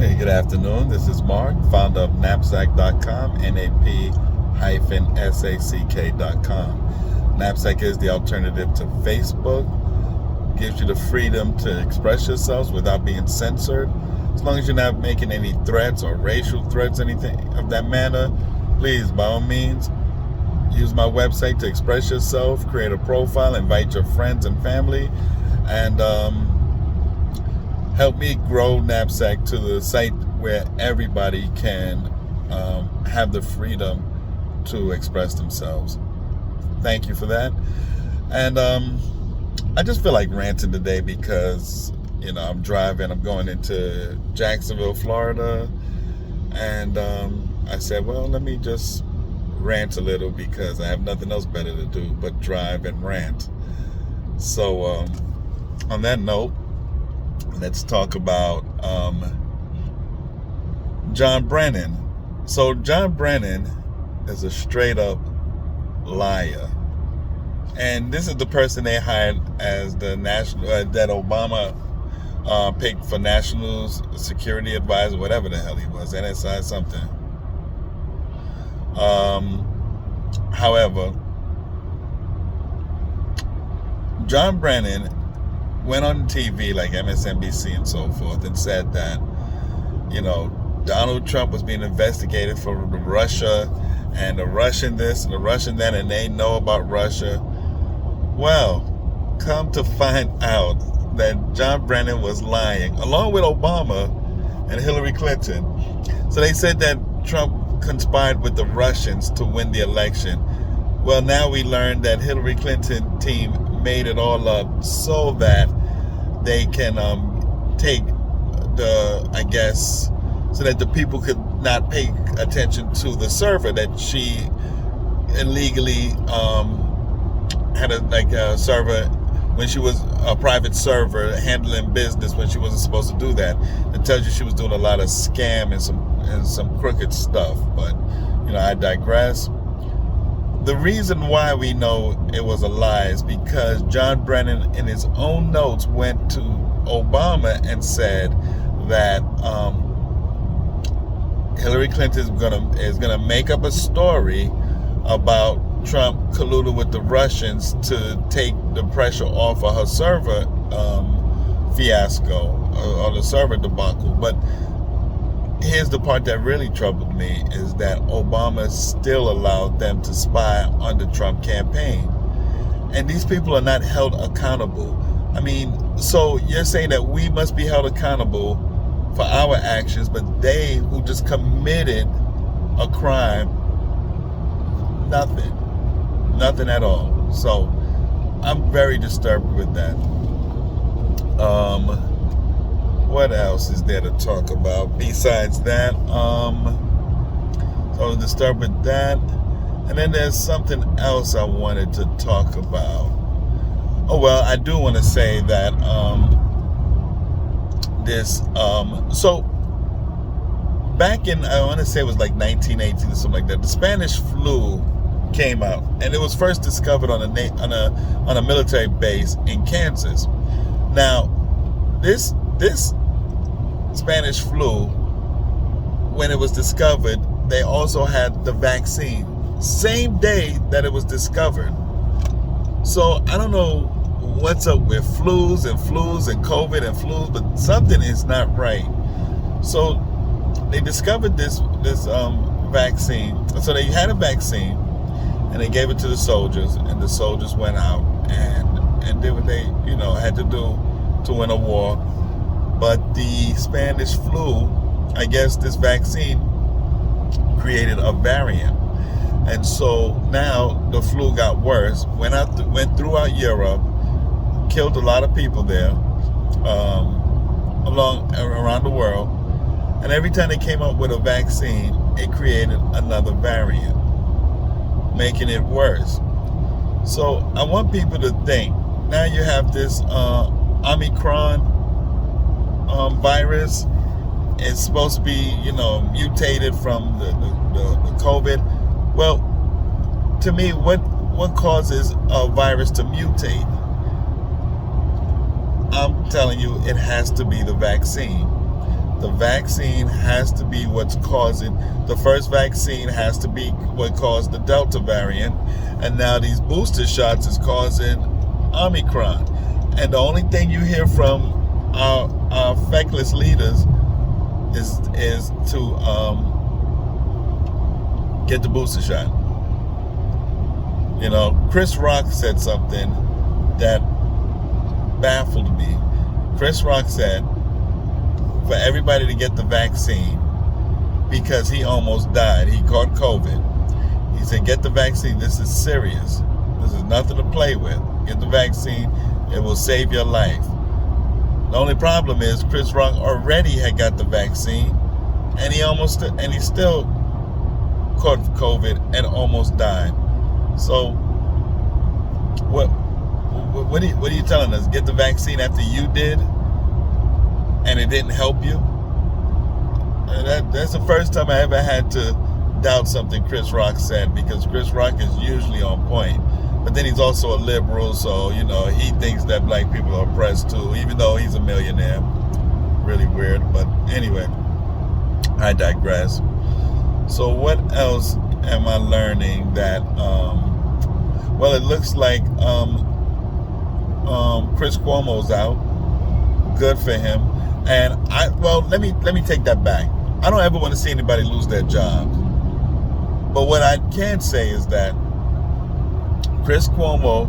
Hey, good afternoon. This is Mark, founder of knapsack.com, nap-sack.com. Knapsack is the alternative to Facebook. Gives you the freedom to express yourselves without being censored. As long as you're not making any threats or racial threats, anything of that manner, please, by all means, use my website to express yourself, create a profile, invite your friends and family, and help me grow Knapsack to the site where everybody can have the freedom to express themselves. Thank you for that. And I just feel like ranting today because, I'm driving. I'm going into Jacksonville, Florida. And I said, well, let me just rant a little because I have nothing else better to do but drive and rant. So on that note, let's talk about John Brennan. So John Brennan is a straight up liar. And this is the person they hired as the national, that Obama picked for national security advisor, whatever the hell he was, NSI something. However, John Brennan went on TV like MSNBC and so forth and said that, Donald Trump was being investigated for Russia and the Russian this and the Russian that, and they know about Russia. Well, come to find out that John Brennan was lying, along with Obama and Hillary Clinton. So they said that Trump conspired with the Russians to win the election. Well, now we learned that Hillary Clinton team made it all up so that they can take so that the people could not pay attention to the server that she illegally had a server when she was a private server handling business when she wasn't supposed to do that. It tells you she was doing a lot of scam and some crooked stuff. But I digress. The reason why we know it was a lie is because John Brennan, in his own notes, went to Obama and said that Hillary Clinton is gonna make up a story about Trump colluded with the Russians to take the pressure off of her server fiasco or the server debacle. But here's the part that really troubled me is that Obama still allowed them to spy on the Trump campaign. And these people are not held accountable. I mean, so you're saying that we must be held accountable for our actions, but they who just committed a crime, nothing at all. So I'm very disturbed with that. What else is there to talk about besides that? So I was disturbed with that. And then there's something else I wanted to talk about. Oh, well, I do want to say that so back in, I want to say it was like 1918 or something like that, the Spanish flu came out, and it was first discovered on a military base in Kansas. Now, this Spanish flu, when it was discovered, they also had the vaccine same day that it was discovered. So I don't know what's up with flus and COVID and flus, but something is not right. So they discovered this vaccine. So they had a vaccine and they gave it to the soldiers, and the soldiers went out and did what they had to do to win a war. But the Spanish flu, I guess this vaccine created a variant. And so now the flu got worse, went throughout Europe, killed a lot of people there, around the world. And every time they came up with a vaccine, it created another variant, making it worse. So I want people to think, now you have this Omicron virus. It's supposed to be, mutated from the COVID. Well, to me, what causes a virus to mutate? I'm telling you, it has to be the vaccine. the vaccine has to be what's causing, the first vaccine has to be what caused the Delta variant, and now these booster shots is causing Omicron. And the only thing you hear from our feckless leaders is to get the booster shot. You know, Chris Rock said something that baffled me. Chris Rock said for everybody to get the vaccine because he almost died. He caught COVID. He said, get the vaccine. This is serious. This is nothing to play with. Get the vaccine. It will save your life. The only problem is Chris Rock already had got the vaccine, and he still caught COVID and almost died. So what are you telling us? Get the vaccine after you did, and it didn't help you? That's the first time I ever had to doubt something Chris Rock said, because Chris Rock is usually on point. But then he's also a liberal, so, you know, he thinks that black people are oppressed too, even though he's a millionaire. Really weird, but anyway, I digress. So what else am I learning that, well, it looks like Chris Cuomo's out. Good for him. And let me take that back. I don't ever want to see anybody lose their jobs. But what I can say is that Chris Cuomo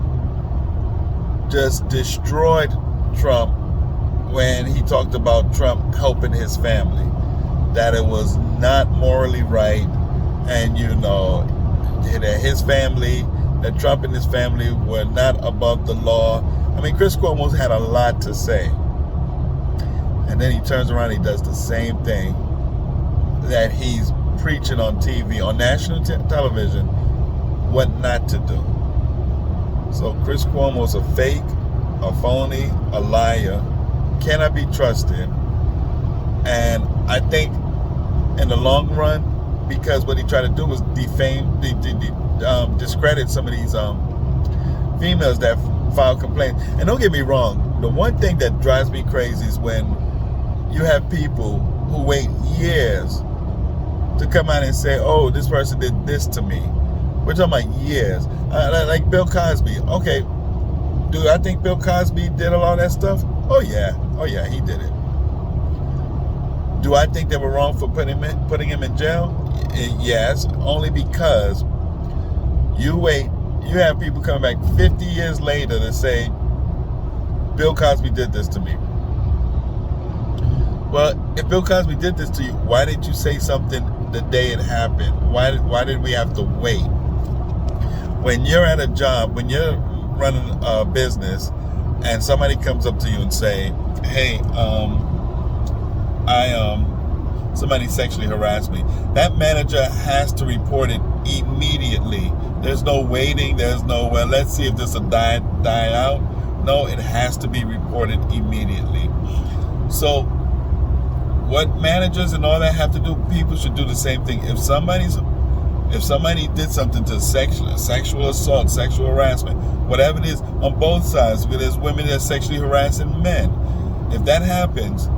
just destroyed Trump when he talked about Trump helping his family, that it was not morally right, and, you know, that his family, that Trump and his family were not above the law. I mean, Chris Cuomo's had a lot to say. And then he turns around and he does the same thing that he's preaching on TV, on national television, what not to do. So Chris Cuomo's a fake, a phony, a liar, cannot be trusted. And I think in the long run, because what he tried to do was discredit some of these females that file complaints. And don't get me wrong, the one thing that drives me crazy is when you have people who wait years to come out and say, oh, this person did this to me. We're talking about years. Like Bill Cosby. Okay, do I think Bill Cosby did a lot of that stuff? Oh yeah, he did it. Do I think they were wrong for putting him in jail? Yes, only because you have people come back 50 years later to say, Bill Cosby did this to me. Well, if Bill Cosby did this to you, why didn't you say something the day it happened? Why did we have to wait? When you're at a job, when you're running a business, and somebody comes up to you and say, hey, somebody sexually harassed me, that manager has to report it immediately. There's no waiting. There's no, well, let's see if this will die out. No, it has to be reported immediately. So what managers and all that have to do, people should do the same thing. If somebody did something to sexual assault, sexual harassment, whatever it is, on both sides, because there's women that are sexually harassing men. If that happens,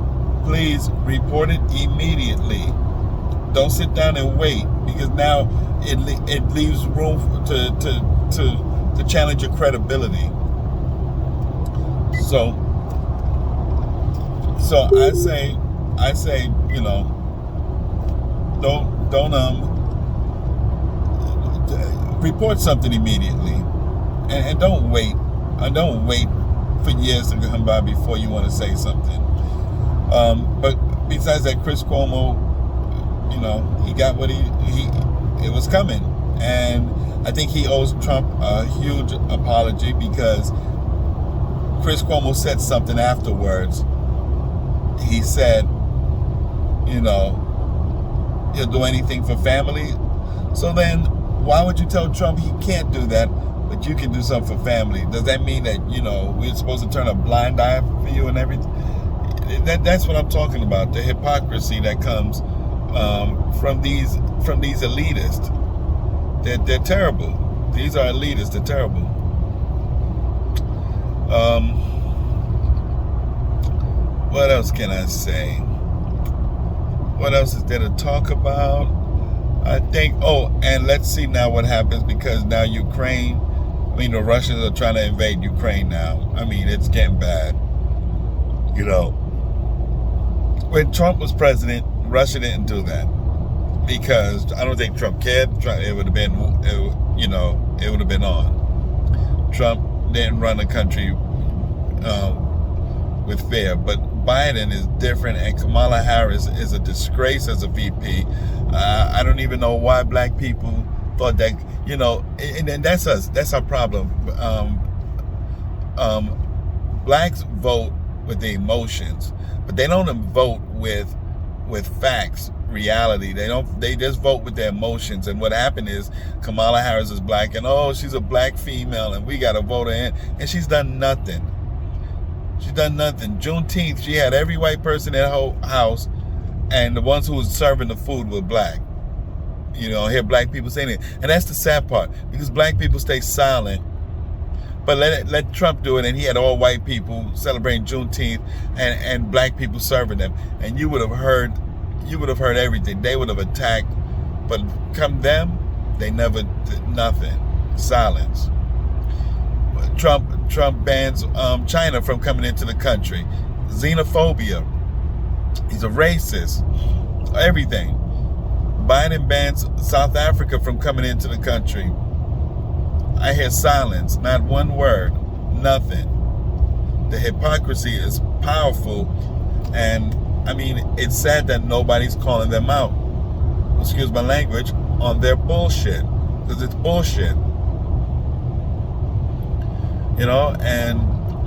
please report it immediately. Don't sit down and wait, because now it leaves room to challenge your credibility. So I say, you know, don't report something immediately, and don't wait. And don't wait for years to come by before you want to say something. But besides that, Chris Cuomo, you know, he got what it was coming, and I think he owes Trump a huge apology, because Chris Cuomo said something afterwards. He said, you know, he'll do anything for family. So then, why would you tell Trump he can't do that, but you can do something for family? Does that mean that, you know, we're supposed to turn a blind eye for you and everything? That's what I'm talking about, the hypocrisy that comes from these elitists. They're terrible. These are elitists. They're terrible. What else can I say? What else is there to talk about? I think, and let's see now what happens, because now the Russians are trying to invade Ukraine now. I mean, it's getting bad. When Trump was president, Russia didn't do that, because I don't think Trump cared. It would have been, it would have been on. Trump didn't run the country with fear, but Biden is different, and Kamala Harris is a disgrace as a VP. I don't even know why black people thought that, and that's us. That's our problem. Blacks vote with the emotions, but they don't vote with facts, reality. They just vote with their emotions. And what happened is Kamala Harris is black, and she's a black female, and we got to vote her in, and she's done nothing. She's done nothing. Juneteenth, she had every white person in her house, and the ones who was serving the food were black. Hear black people saying it. And that's the sad part, because black people stay silent. But let Trump do it, and he had all white people celebrating Juneteenth and black people serving them. And you would have heard everything. They would have attacked. But come them, they never did nothing. Silence. Trump bans China from coming into the country. Xenophobia. He's a racist. Everything. Biden bans South Africa from coming into the country. I hear silence, not one word, nothing. The hypocrisy is powerful, and I mean, it's sad that nobody's calling them out, excuse my language, on their bullshit, because it's bullshit. And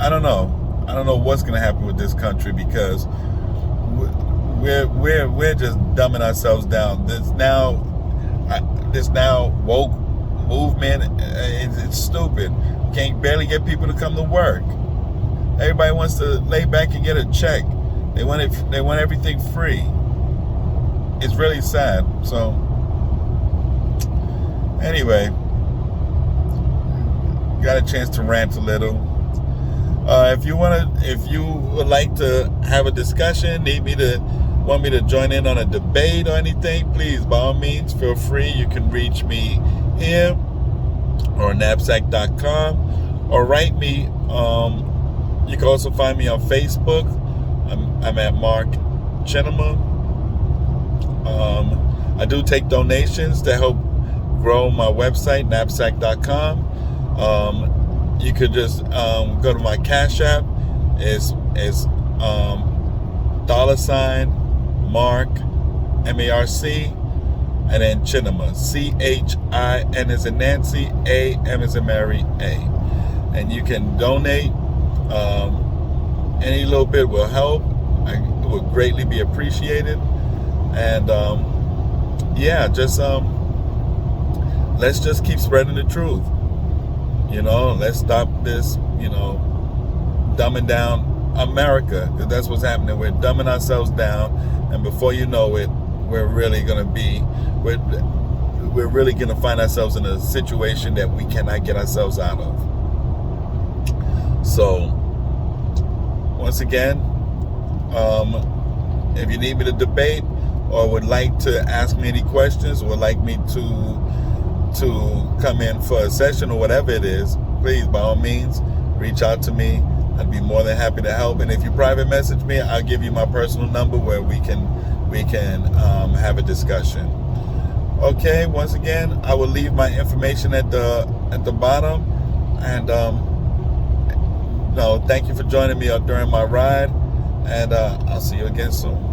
I don't know what's going to happen with this country, because we're just dumbing ourselves down. This now woke movement, it's stupid. Can't barely get people to come to work. Everybody wants to lay back and get a check. They want everything free. It's really sad. So anyway, got a chance to rant a little. If you would like to have a discussion, want me to join in on a debate or anything, please, by all means, feel free. You can reach me here or knapsack.com, or write me. You can also find me on Facebook. I'm at Mark Chinema. I do take donations to help grow my website, knapsack.com. You could just go to my Cash App. It's $Mark, M-A-R-C, and then Chinema, C-H-I-N as in Nancy, A-M as in Mary, A. And you can donate. Any little bit will help. It would greatly be appreciated. And let's just keep spreading the truth. Let's stop this, dumbing down America, because that's what's happening. We're dumbing ourselves down, and before you know it, we're really gonna find ourselves in a situation that we cannot get ourselves out of. So once again, if you need me to debate, or would like to ask me any questions, or would like me to come in for a session or whatever it is, please, by all means, reach out to me. I'd be more than happy to help. And if you private message me, I'll give you my personal number where we can have a discussion. Okay, once again, I will leave my information at the bottom. And thank you for joining me during my ride. And I'll see you again soon.